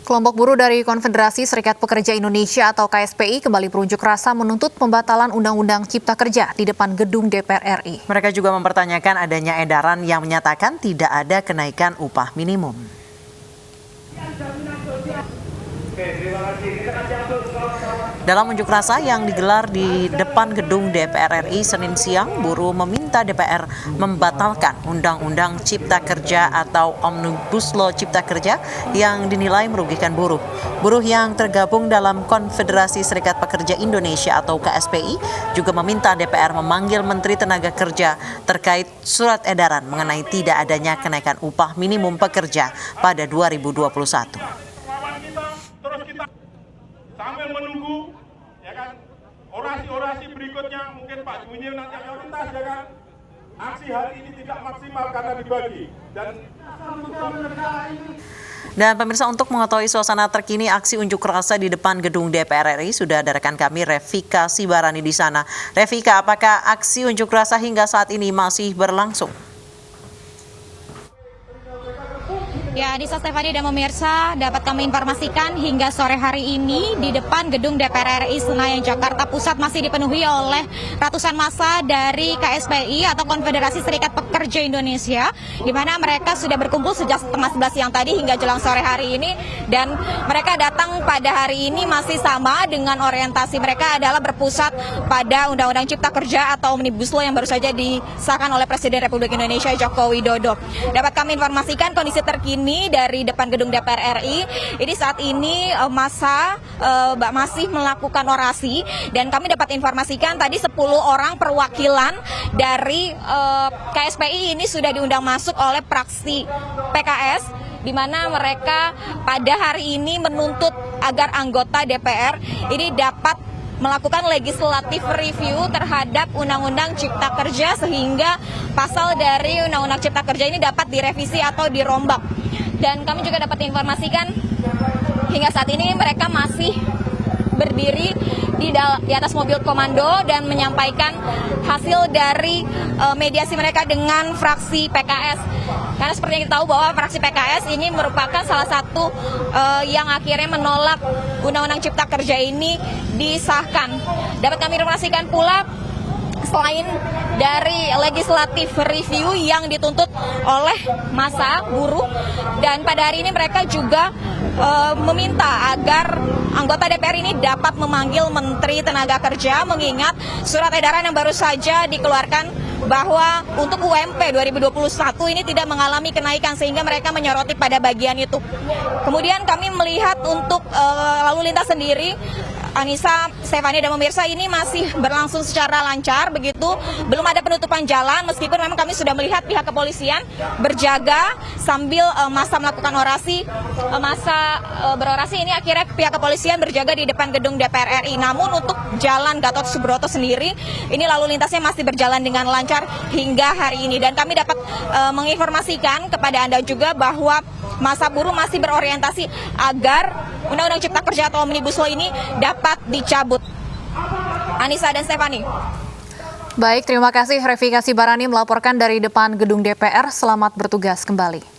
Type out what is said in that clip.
Kelompok buruh dari Konfederasi Serikat Pekerja Indonesia atau KSPI kembali berunjuk rasa menuntut pembatalan Undang-Undang Cipta Kerja di depan gedung DPR RI. Mereka juga mempertanyakan adanya edaran yang menyatakan tidak ada kenaikan upah minimum. Dalam unjuk rasa yang digelar di depan gedung DPR RI Senin siang, buruh meminta DPR membatalkan Undang-Undang Cipta Kerja atau Omnibus Law Cipta Kerja yang dinilai merugikan buruh. Buruh yang tergabung dalam Konfederasi Serikat Pekerja Indonesia atau KSPI juga meminta DPR memanggil Menteri Tenaga Kerja terkait surat edaran mengenai tidak adanya kenaikan upah minimum pekerja pada 2021. Sambil menunggu, ya kan, orasi-orasi berikutnya mungkin Pak Junyi nanti akan tuntas, ya kan. Aksi hari ini tidak maksimal karena dibagi Dan pemirsa, untuk mengetahui suasana terkini aksi unjuk rasa di depan gedung DPR RI sudah ada rekan kami Revika Sibarani di sana. Revika, apakah aksi unjuk rasa hingga saat ini masih berlangsung? Ya, Anissa, Stefani dan pemirsa, dapat kami informasikan hingga sore hari ini di depan gedung DPR RI Senayan Jakarta Pusat masih dipenuhi oleh ratusan massa dari KSPI atau Konfederasi Serikat Pekerja Indonesia, di mana mereka sudah berkumpul sejak setengah 11 siang tadi hingga jelang sore hari ini, dan mereka datang pada hari ini masih sama dengan orientasi mereka adalah berpusat pada Undang-Undang Cipta Kerja atau Omnibus Law yang baru saja disahkan oleh Presiden Republik Indonesia Joko Widodo. Dapat kami informasikan kondisi terkini dari depan gedung DPR RI, ini saat ini massa masih melakukan orasi, dan kami dapat informasikan tadi 10 orang perwakilan dari KSPI ini sudah diundang masuk oleh fraksi PKS, di mana mereka pada hari ini menuntut agar anggota DPR ini dapat melakukan legislative review terhadap Undang-Undang Cipta Kerja sehingga pasal dari Undang-Undang Cipta Kerja ini dapat direvisi atau dirombak. Dan kami juga dapat informasikan hingga saat ini mereka masih berdiri di atas mobil komando dan menyampaikan hasil dari mediasi mereka dengan fraksi PKS. Karena seperti yang kita tahu bahwa fraksi PKS ini merupakan salah satu yang akhirnya menolak Undang-Undang Cipta Kerja ini disahkan. Dapat kami informasikan pula, selain dari legislative review yang dituntut oleh massa buruh, dan pada hari ini mereka juga meminta agar anggota DPR ini dapat memanggil Menteri Tenaga Kerja, mengingat surat edaran yang baru saja dikeluarkan bahwa untuk UMP 2021 ini tidak mengalami kenaikan, sehingga mereka menyoroti pada bagian itu. Kemudian kami melihat untuk lalu lintas sendiri, Anissa, Stefani dan pemirsa, ini masih berlangsung secara lancar begitu, belum ada penutupan jalan, meskipun memang kami sudah melihat pihak kepolisian berjaga sambil massa melakukan orasi, massa berorasi. Ini akhirnya pihak kepolisian berjaga di depan gedung DPR RI. Namun untuk jalan Gatot Subroto sendiri, ini lalu lintasnya masih berjalan dengan lancar hingga hari ini, dan kami dapat menginformasikan kepada Anda juga bahwa massa buruh masih berorientasi agar Undang-Undang Cipta Kerja atau Omnibus Law ini dapat dicabut. Anissa dan Stefani. Baik, terima kasih Revika Sibarani melaporkan dari depan gedung DPR. Selamat bertugas kembali.